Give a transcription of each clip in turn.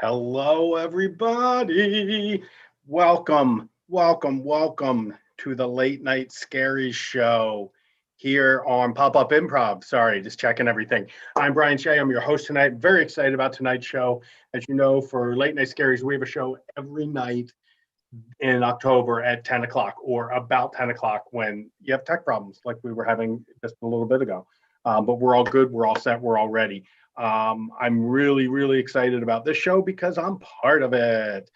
Hello, everybody. Welcome to the Late Night Scaries show here on Pop-Up Improv. Sorry, just checking everything. I'm Brian Shea. I'm your host tonight. Very excited about tonight's show. As you know, for Late Night Scaries, we have a show every night in October at 10 o'clock or about 10 o'clock when you have tech problems like we were having just a little bit ago. But we're all good. We're all set. We're all ready. I'm really excited about this show because I'm part of it.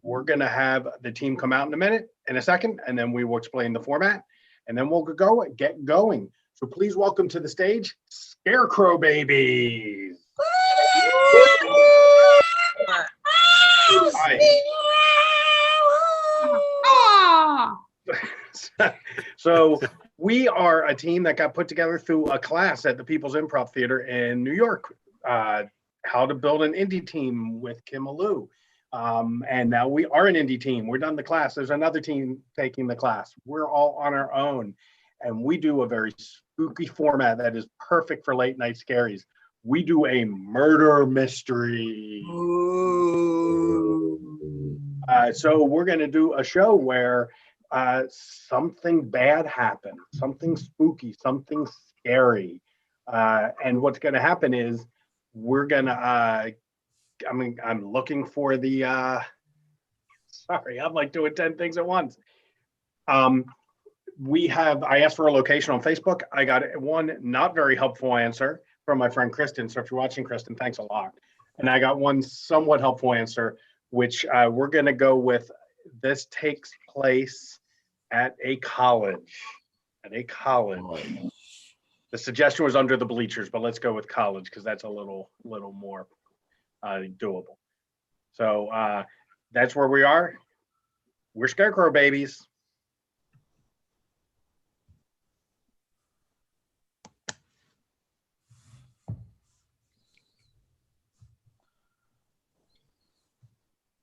We're going to have the team come out in a second, and then we will explain the format, and then we'll get going. So please welcome to the stage, Scarecrow babies. Hi. So we are a team that got put together through a class at the People's Improv Theater in New York, how to build an indie team with Kim Alou. And now we are an indie team. We're done the class. There's another team taking the class. We're all on our own. And we do a very spooky format that is perfect for late night scaries. We do a murder mystery. So we're going to do a show where something bad happened, something spooky, something scary. And what's going to happen is we're going to, I'm looking for the, sorry, I'm like doing 10 things at once. I asked for a location on Facebook. I got one not very helpful answer from my friend Kristen. So if you're watching, Kristen, thanks a lot. And I got one somewhat helpful answer, which we're going to go with. This takes place at a college. The suggestion was under the bleachers, but let's go with college because that's a little more doable. So that's where we are. We're Scarecrow babies.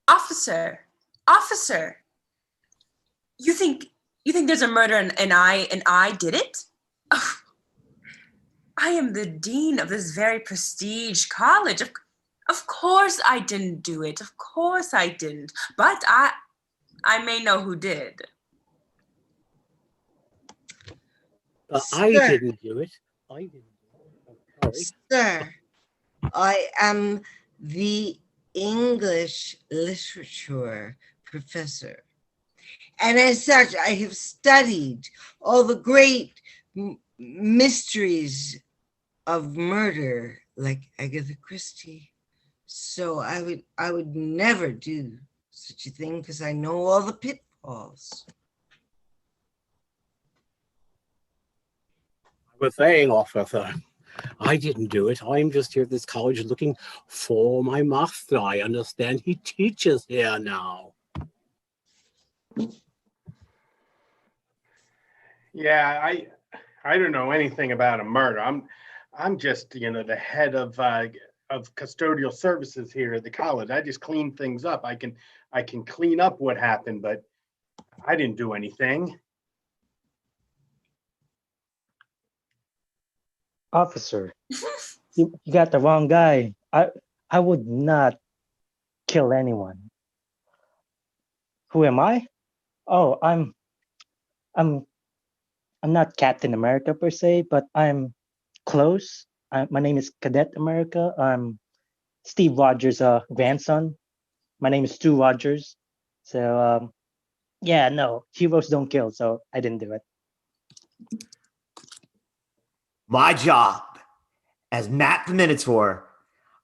Officer, you think there's a murder and I did it? Oh, I am the dean of this very prestige college. Of course I didn't do it. Of course I didn't. But I may know who did. I didn't do it. Sir, I am the English literature professor. And as such, I have studied all the great mysteries of murder like Agatha Christie. So I would never do such a thing because I know all the pitfalls. I was saying, officer, I didn't do it. I'm just here at this college looking for my master. I understand he teaches here now. Yeah, I don't know anything about a murder. I'm just, the head of custodial services here at the college. I just clean things up. I can clean up what happened, but I didn't do anything. Officer, you got the wrong guy. I would not kill anyone. Who am I? Oh, I'm not Captain America per se, but I'm close. My name is Cadet America. I'm Steve Rogers' grandson. My name is Stu Rogers. So yeah, no, heroes don't kill, so I didn't do it. My job as Matt the Minotaur,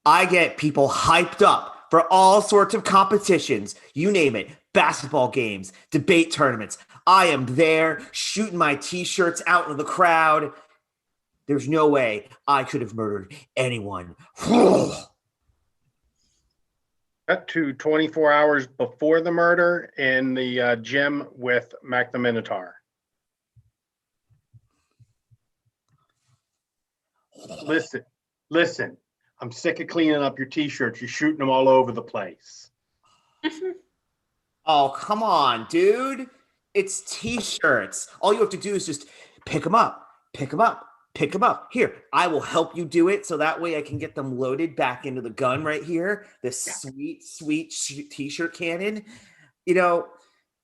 I get people hyped up for all sorts of competitions. You name it, basketball games, debate tournaments. I am there shooting my t-shirts out into the crowd. There's no way I could have murdered anyone. Cut to 24 hours before the murder in the gym with Mac the Minotaur. Listen, I'm sick of cleaning up your t-shirts. You're shooting them all over the place. Oh, come on, dude. It's t-shirts. All you have to do is just pick them up, pick them up. Here, I will help you do it so that way I can get them loaded back into the gun right here. This sweet t-shirt cannon. You know,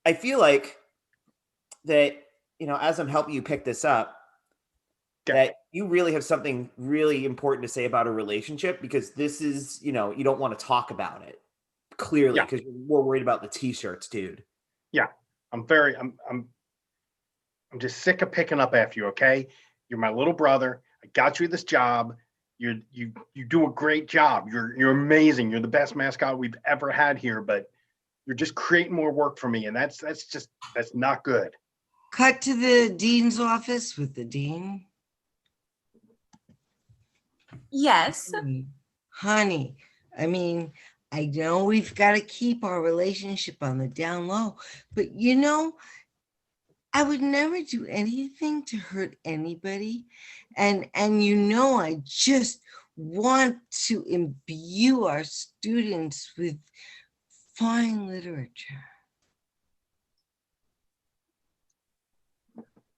I feel like that, as I'm helping you pick this up, that you really have something really important to say about a relationship, because this is, you don't want to talk about it clearly because you're more worried about the t-shirts, dude. Yeah. I'm just sick of picking up after you, okay? You're my little brother. I got you this job. You do a great job. You're amazing. You're the best mascot we've ever had here, but you're just creating more work for me, and that's not good. Cut to the dean's office with the dean. Yes. Honey, I mean, I know we've got to keep our relationship on the down low, but I would never do anything to hurt anybody. And I just want to imbue our students with fine literature.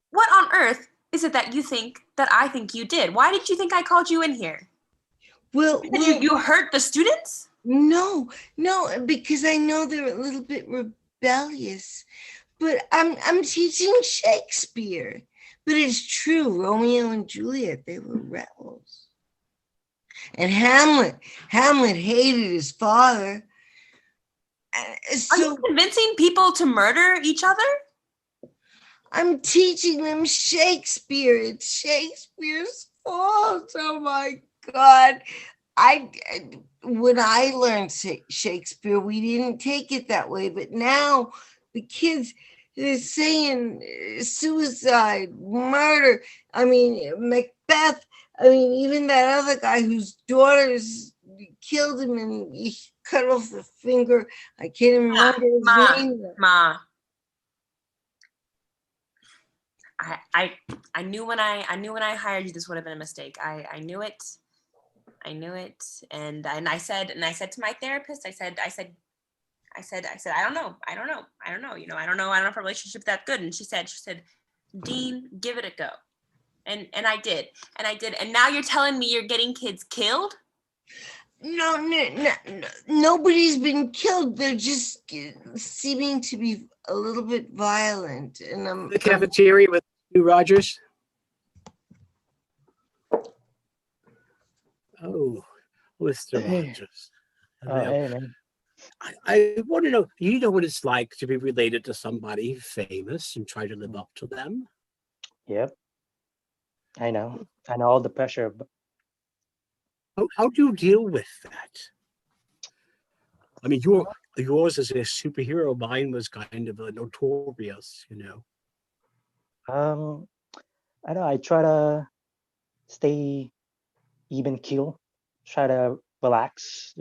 What on earth is it that you think that I think you did? Why did you think I called you in here? Well, You hurt the students? No, because I know they're a little bit rebellious. But I'm teaching Shakespeare. But it's true, Romeo and Juliet, they were rebels. And Hamlet hated his father. Are you convincing people to murder each other? I'm teaching them Shakespeare. It's Shakespeare's fault. Oh my God. When I learned Shakespeare, we didn't take it that way. But now the kids, they're saying suicide, murder. I mean, Macbeth. I mean, even that other guy whose daughters killed him and he cut off the finger. I can't even remember his name. Ma. I knew when I hired you this would have been a mistake. I knew it. And I said to my therapist, I said, I don't know. I don't know if a relationship that good. And she said, Dean, give it a go. And I did. And now you're telling me you're getting kids killed? No, nobody's been killed. They're just seeming to be a little bit violent. And The cafeteria with Stu Rogers. Oh, Mr. Rogers. Hey, man. I want to know, you know what it's like to be related to somebody famous and try to live up to them? Yep. I know all the pressure. But How do you deal with that? I mean, yours is a superhero. Mine was kind of a notorious, I don't know. I try to stay even keel. Try to relax.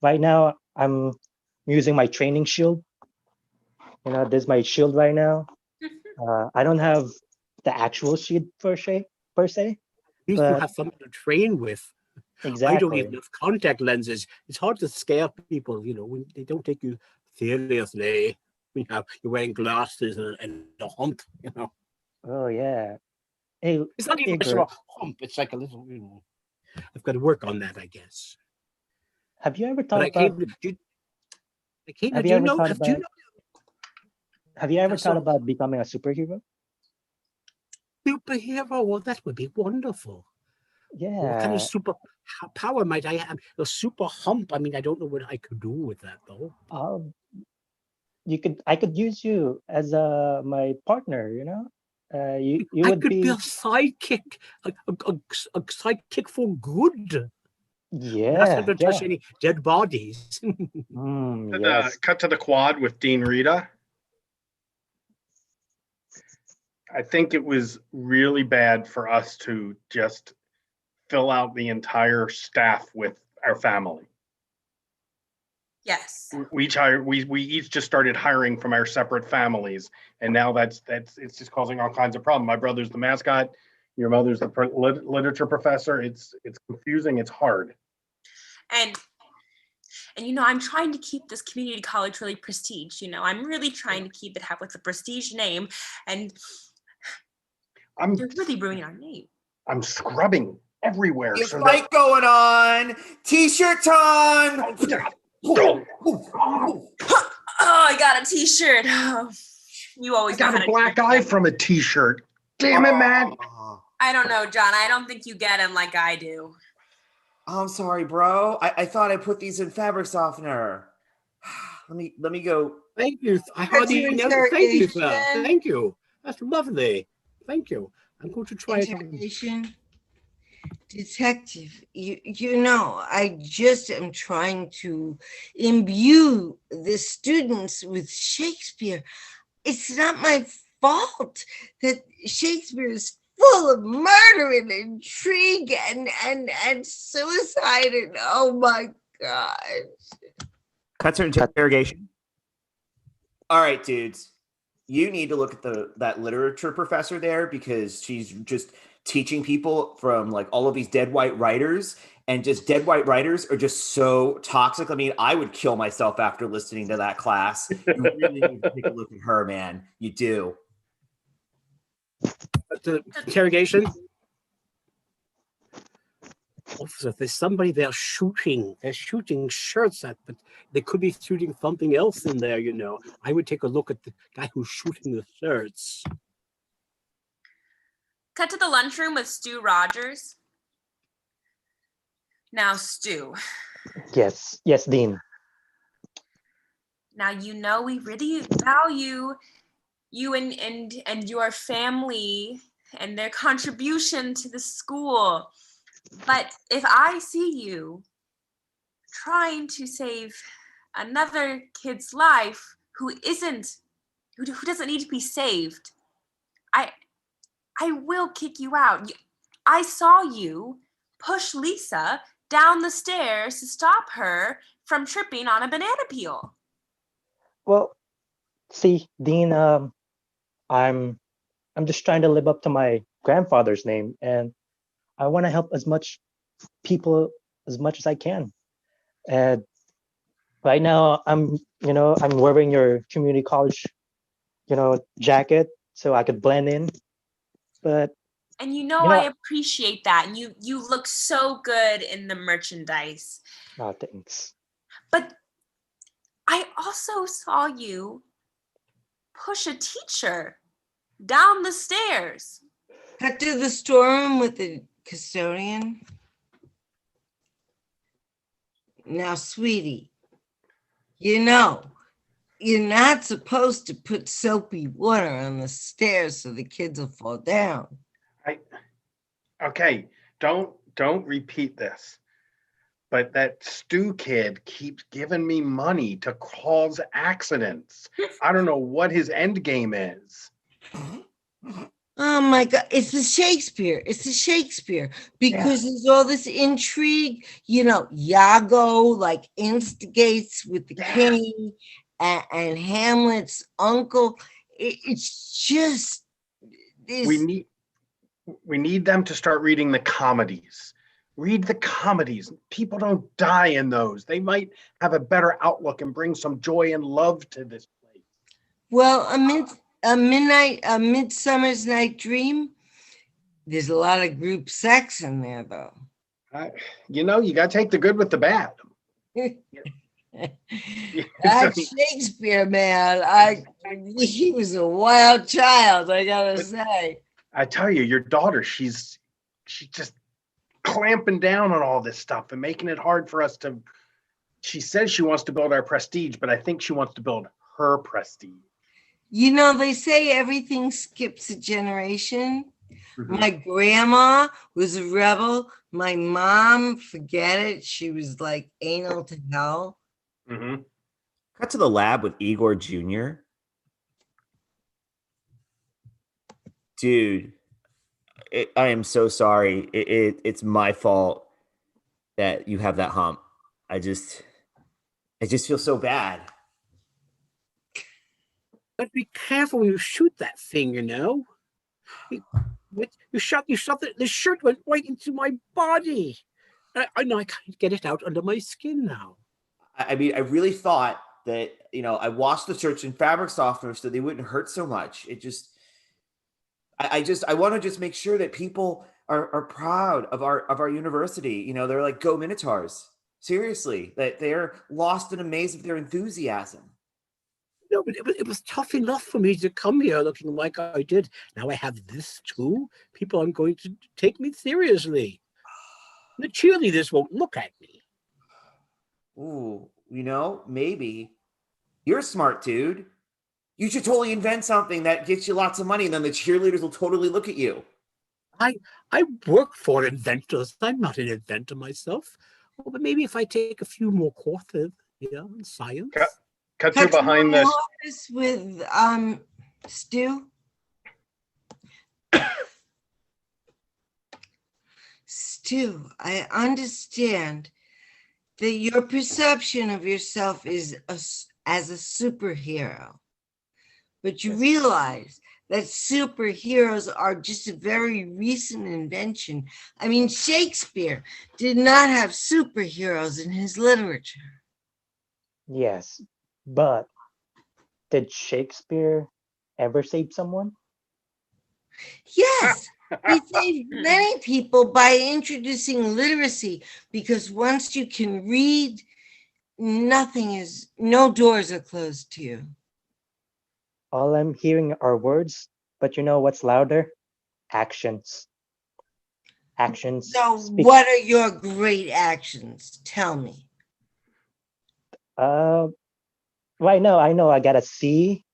Right now I'm using my training shield. This is my shield right now. I don't have the actual shield per se. At least you But have something to train with. exactly. I don't even have contact lenses. It's hard to scare people, when they don't take you seriously. You're wearing glasses and a hump, Oh yeah. Hey, It's not even Igor, a hump. It's like a little, I've got to work on that, I guess. have you ever But thought I about? came to, Have do you you ever know? thought Do you about? know? Have you ever That's thought all. about becoming a superhero? Superhero? Well, that would be wonderful. What kind of Yeah. super power might I have? A super hump. I mean, I don't know what I could do with that though. I could use you as my partner. You I would could be a be. sidekick, a sidekick for good. That's not Yeah, going to touch yeah. any dead bodies. Yes. Cut to the quad with Dean Rita. I think it was really bad for us to just fill out the entire staff with our family. Yes. We each just started hiring from our separate families, and now it's just causing all kinds of problems. My brother's the mascot, your mother's the literature professor. It's confusing. It's hard. And I'm trying to keep this community college really prestige. I'm really trying to have like the prestige name, and I'm they're really ruining our name. I'm scrubbing everywhere. There's So a fight going on. T-shirt time. Oh, Oh, I got a t-shirt. Oh, you I always know got how a to black trick eye them. from a t-shirt. Damn it, Matt. Oh, I don't know, John. I don't think you get him like I do. I'm sorry, bro. I thought I put these in fabric softener. Let me go. Thank you. I That's hardly your know. Thank you, sir. interrogation. Thank you. That's lovely. Thank you. I'm going to try it on. Interrogation. Detective, you know, I just am trying to imbue the students with Shakespeare. It's not my fault that Shakespeare is full of murder and intrigue and suicide and oh my God. Cuts her interrogation. All right, dudes. You need to look at that literature professor there because she's just teaching people from like all of these dead white writers, and just dead white writers are just so toxic. I mean, I would kill myself after listening to that class. You really need to take a look at her, man. You do. The interrogation. Officer, there's somebody there shooting. They're shooting shirts at, but they could be shooting something else in there, you know. I would take a look at the guy who's shooting the shirts. Cut to the lunchroom with Stu Rogers. Now, Stu. Yes, Dean. Now you know we really value you and your family and their contribution to the school. But if I see you trying to save another kid's life who doesn't need to be saved, I will kick you out. I saw you push Lisa down the stairs to stop her from tripping on a banana peel. Well, see, Dean, I'm just trying to live up to my grandfather's name, and I want to help as much people as much as I can. And right now, I'm wearing your community college, jacket so I could blend in. But And you know I appreciate that. And you look so good in the merchandise. oh, thanks. But I also saw you push a teacher down the stairs. Cut to the storeroom with the custodian. Now, sweetie, you know, you're not supposed to put soapy water on the stairs so the kids will fall down. Okay, don't repeat this. But that Stu kid keeps giving me money to cause accidents. I don't know what his end game is. Oh my God, it's the Shakespeare. It's the Shakespeare because there's all this intrigue. You know, Iago like instigates with the king and Hamlet's uncle. It's just this. We need them to start reading the comedies. Read the comedies. People don't die in those. They might have a better outlook and bring some joy and love to this place. Well, a Midsummer's Night Dream. There's a lot of group sex in there, though. You got to take the good with the bad. That Shakespeare man, he was a wild child, I gotta say. I tell you, your daughter, she's just clamping down on all this stuff and making it hard for us to. She says she wants to build our prestige, but I think she wants to build her prestige. You know, they say everything skips a generation. Mm-hmm. My grandma was a rebel. My mom, forget it. She was like anal to hell. Mm-hmm. Cut to the lab with Igor Jr. Dude, I am so sorry. It's my fault that you have that hump. I just feel so bad. But be careful when you shoot that thing, you know. You shot the shirt went right into my body. I know I can't get it out under my skin now. I mean, I really thought that, I washed the shirts in fabric softener so they wouldn't hurt so much. I want to just make sure that people are proud of our university. You know, they're like, go Minotaurs. Seriously, that they're lost in amaze of their enthusiasm. No, but it was tough enough for me to come here looking like I did. Now I have this too. People aren't going to take me seriously. The cheerleaders won't look at me. Ooh, you know, maybe you're a smart dude. You should totally invent something that gets you lots of money, and then the cheerleaders will totally look at you. I work for inventors. I'm not an inventor myself. Well, but maybe if I take a few more courses, in science. Cut to behind this. Office with Stu. Stu, I understand that your perception of yourself is as a superhero, but you realize that superheroes are just a very recent invention. I mean, Shakespeare did not have superheroes in his literature. Yes, but did Shakespeare ever save someone? Yes, he saved many people by introducing literacy, because once you can read, no doors are closed to you. All I'm hearing are words, but you know what's louder? Actions. Actions So speak. what are your great actions? Tell me. Well, I know I got a C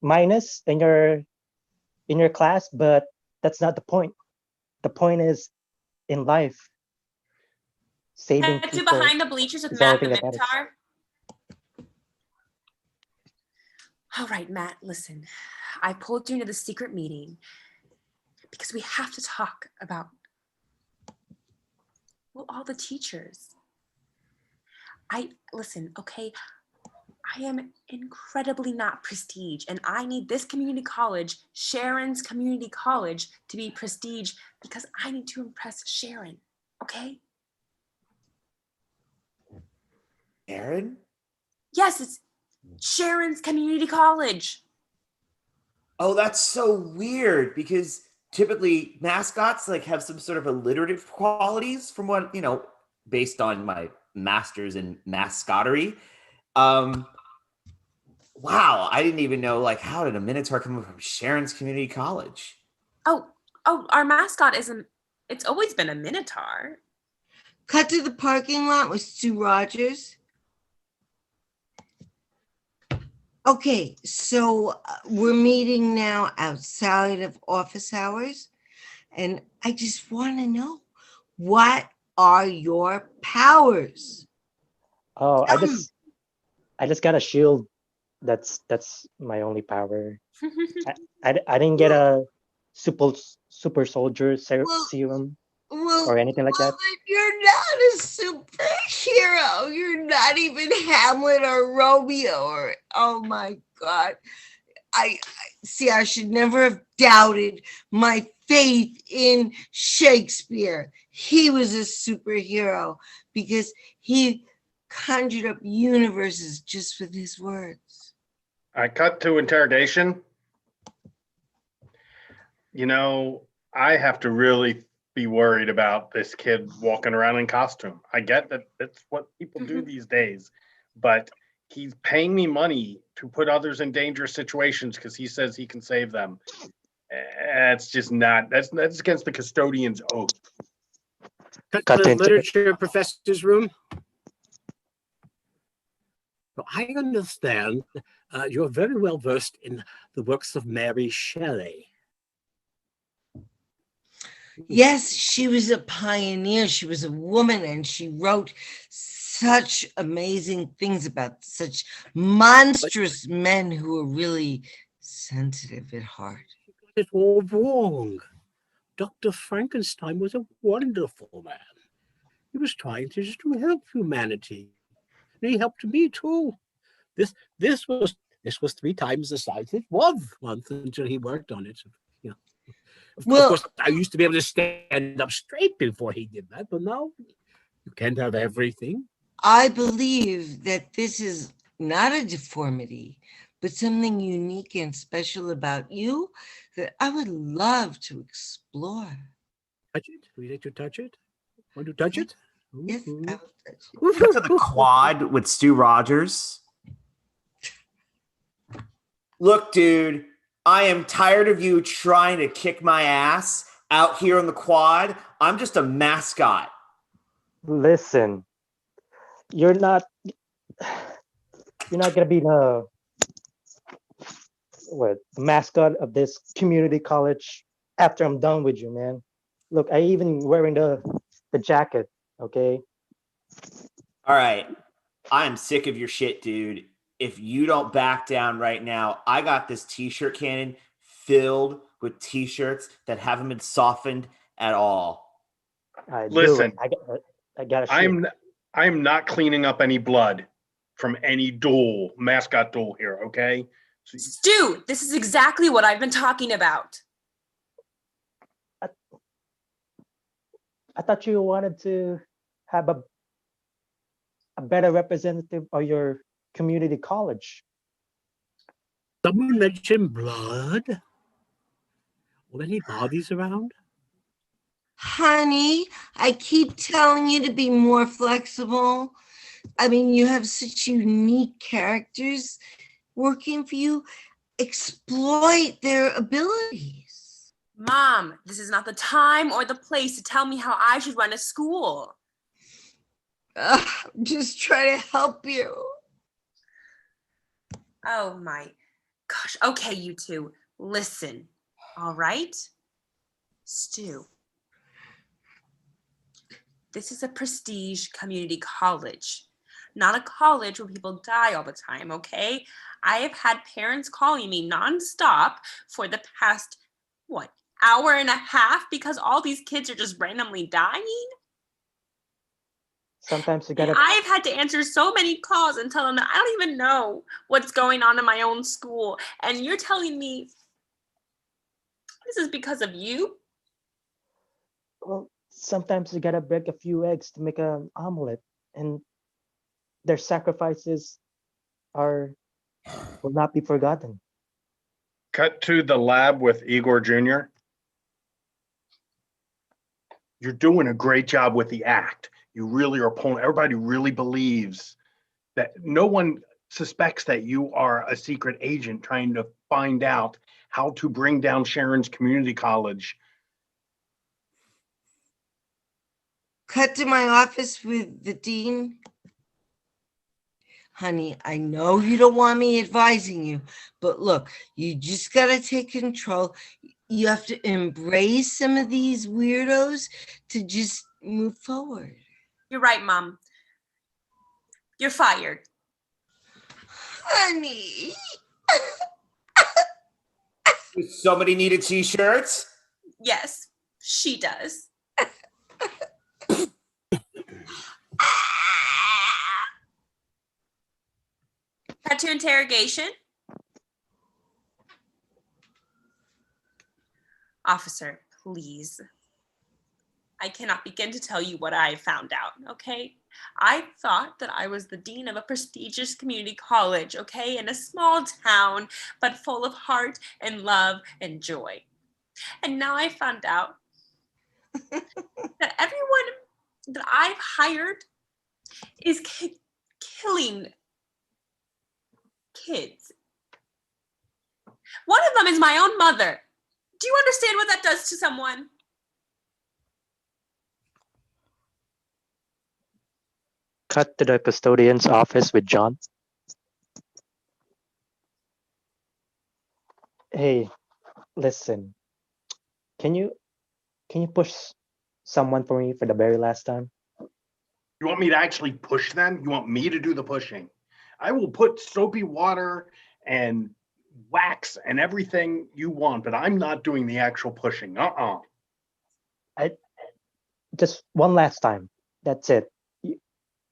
minus in your class, but that's not the point. The point is in life, saving Cut to people behind the bleachers with is the only Matt the thing that matters. Minotaur. All right, Matt, listen. I pulled you into the secret meeting because we have to talk about, well, all the teachers. Listen, okay, I am incredibly not prestige, and I need this community college, Sharon's community college, to be prestige because I need to impress Sharon, okay? Aaron? Yes, it's Sharon's community college. Oh, that's so weird because typically mascots like have some sort of alliterative qualities from what, based on my master's in mascottery. Wow, I didn't even know, like, how did a Minotaur come from Sharon's Community College? Oh, our mascot it's always been a Minotaur. Cut to the parking lot with Stu Rogers. Okay, so we're meeting now outside of office hours, and I just want to know, what are your powers? Oh, I just got a shield. That's my only power. I didn't get a super soldier serum or anything like that. Then you're not a superhero. You're not even Hamlet or Romeo or, oh my God. I see, I should never have doubted my faith in Shakespeare. He was a superhero because he conjured up universes just with his words. I cut to interrogation. I have to really be worried about this kid walking around in costume. I get that that's what people do these days, but he's paying me money to put others in dangerous situations because he says he can save them. That's just not, that's against the custodian's oath. Cut to the literature professor's room. Well, I understand you're very well versed in the works of Mary Shelley. Yes, she was a pioneer. She was a woman, and she wrote such amazing things about such monstrous men who were really sensitive at heart. It's all wrong. Dr. Frankenstein was a wonderful man. He was trying to just help humanity. And he helped me too. This was 3 times the size it was once until he worked on it. Of course, I used to be able to stand up straight before he did that, but now you can't have everything. I believe that this is not a deformity, but something unique and special about you that I would love to explore. Touch it? Would you like to touch it? Want to touch it? Yes, Ooh. I will touch it. To the quad with Stu Rogers. Look, dude, I am tired of you trying to kick my ass out here on the quad. I'm just a mascot. Listen, you're not gonna be the mascot of this community college after I'm done with you, man. Look, I even wearing the jacket, okay? All right. I am sick of your shit, dude. If you don't back down right now, I got this t-shirt cannon filled with t-shirts that haven't been softened at all. I do Listen, it. I got a shit. I'm not cleaning up any blood from any mascot duel here, okay? So, Stu, this is exactly what I've been talking about. I thought you wanted to have a better representative of your community college. Someone mentioned blood. Were there any bodies around? Honey, I keep telling you to be more flexible. I mean, you have such unique characters working for you. Exploit their abilities. Mom, this is not the time or the place to tell me how I should run a school. I'm just trying to help you. Oh my gosh. Okay, you two, listen. All right? Stu, this is a prestige community college, not a college where people die all the time, okay? I have had parents calling me nonstop for the past, hour and a half because all these kids are just randomly dying? Sometimes you And gotta I've had to answer so many calls and tell them that I don't even know what's going on in my own school. And you're telling me this is because of you? sometimes you gotta break a few eggs to make an omelet, and their sacrifices will not be forgotten. cut to the lab with Igor Jr. You're doing a great job with the act. You really are pulling, everybody really believes that no one suspects that you are a secret agent trying to find out how to bring down Sharon's community college. Cut to my office with the dean. Honey, I know you don't want me advising you, but look, you just got to take control. You have to embrace some of these weirdos to just move forward. You're right, Mom. You're fired. Honey. Does somebody need a t-shirt? Yes, she does. Cut to interrogation. Officer, please. I cannot begin to tell you what I found out, okay? I thought that I was the dean of a prestigious community college, okay, in a small town, but full of heart and love and joy. And now I found out that everyone that I've hired is killing kids. One of them is my own mother. Do you understand what that does to someone? Cut to the custodian's office with John. Hey, listen. Can you push someone for me for the very last time? You want me to actually push them? You want me to do the pushing? I will put soapy water and wax and everything you want, but I'm not doing the actual pushing. Just one last time. That's it.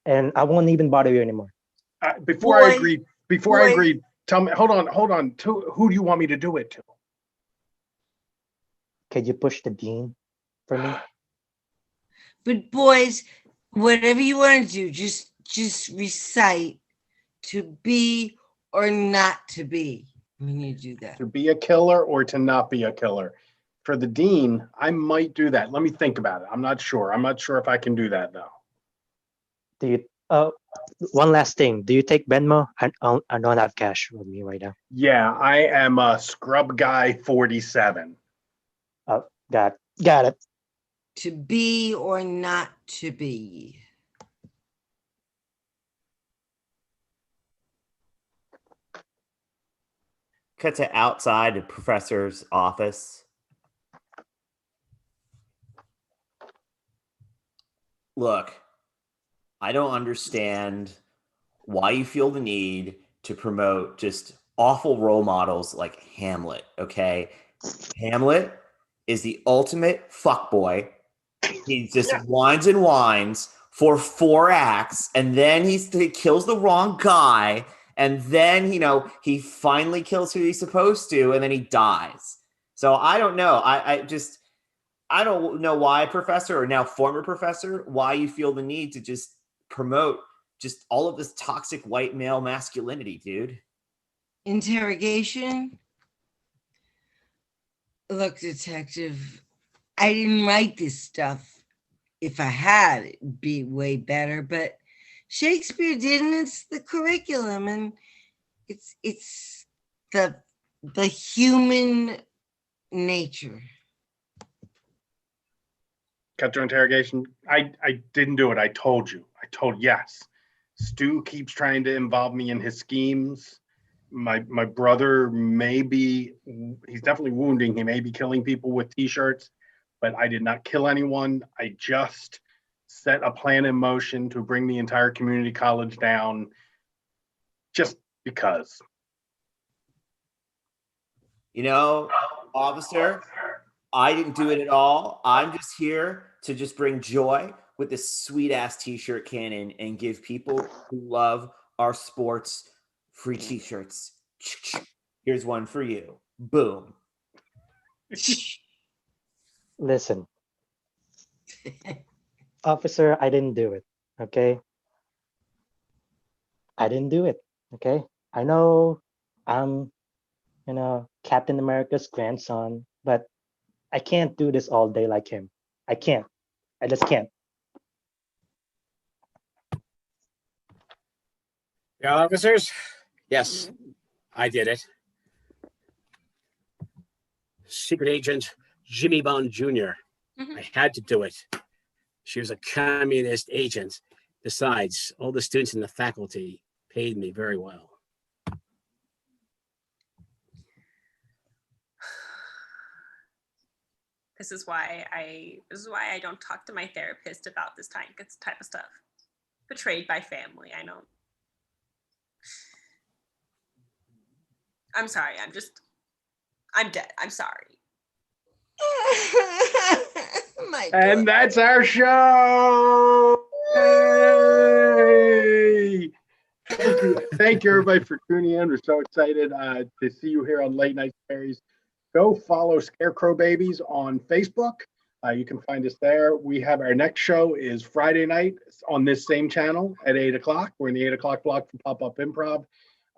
And I won't even bother you anymore. Before I Boy. agree, tell me, hold on. Who do you want me to do it to? Could you push the dean for me? But boys, whatever you want to do, just recite to be or not to be when you do that. To be a killer or to not be a killer? for the dean, I might do that. Let me think about it. I'm not sure. I'm not sure if I can do that though. Do you? One last thing. Do you take Venmo? I don't have cash with me right now. Yeah, I am a scrub guy 47. Oh, got it. To be or not to be? Cut to outside the professor's office. Look, I don't understand why you feel the need to promote just awful role models like Hamlet, okay? Hamlet is the ultimate fuckboy. He just whines and whines for 4 acts, and then he kills the wrong guy, and then, he finally kills who he's supposed to, and then he dies. So I don't know. I don't know why, professor, or now former professor, why you feel the need to just promote just all of this toxic white male masculinity, dude. Interrogation? Look, detective, I didn't write this stuff. If I had, it'd be way better, but Shakespeare didn't. It's the curriculum, and it's the human nature. Cut to interrogation. I didn't do it. I told you. Yes. Stu keeps trying to involve me in his schemes. My brother he's definitely wounding. He may be killing people with t-shirts, but I did not kill anyone. I just set a plan in motion to bring the entire community college down just because. Officer, I didn't do it at all. I'm just here to just bring joy with this sweet ass t-shirt cannon and give people who love our sports free t-shirts. Here's one for you. Boom. Listen, officer, I didn't do it. Okay. I didn't do it. Okay. I know I'm, Captain America's grandson, but I can't do this all day like him. I can't. I just can't. Yeah, officers? Yes, I did it. Secret Agent Jimmy Bond Jr. I had to do it. She was a communist agent. Besides, all the students in the faculty paid me very well. This is why I don't talk to my therapist about this type of stuff. Betrayed by family. I don't. I'm sorry. I'm dead. I'm sorry. And that's our show. Yay! Thank you, everybody, for tuning in. We're so excited to see you here on Late Night Scaries. Go follow Scarecrow Babies on Facebook. You can find us there. We have our next show is Friday night on this same channel at 8 o'clock. We're in the 8 o'clock block for Pop-Up Improv.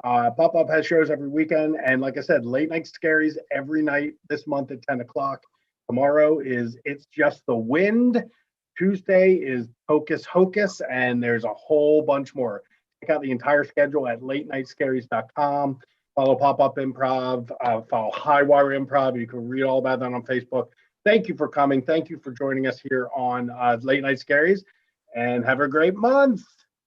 Pop-Up has shows every weekend. And like I said, Late Night Scaries every night this month at 10 o'clock. Tomorrow is It's Just the Wind. Tuesday is Hocus Hocus. And there's a whole bunch more. Check out the entire schedule at latenightscaries.com. Follow Pop-Up Improv. Follow Highwire Improv. You can read all about that on Facebook. Thank you for coming. Thank you for joining us here on Late Night Scaries. And have a great month.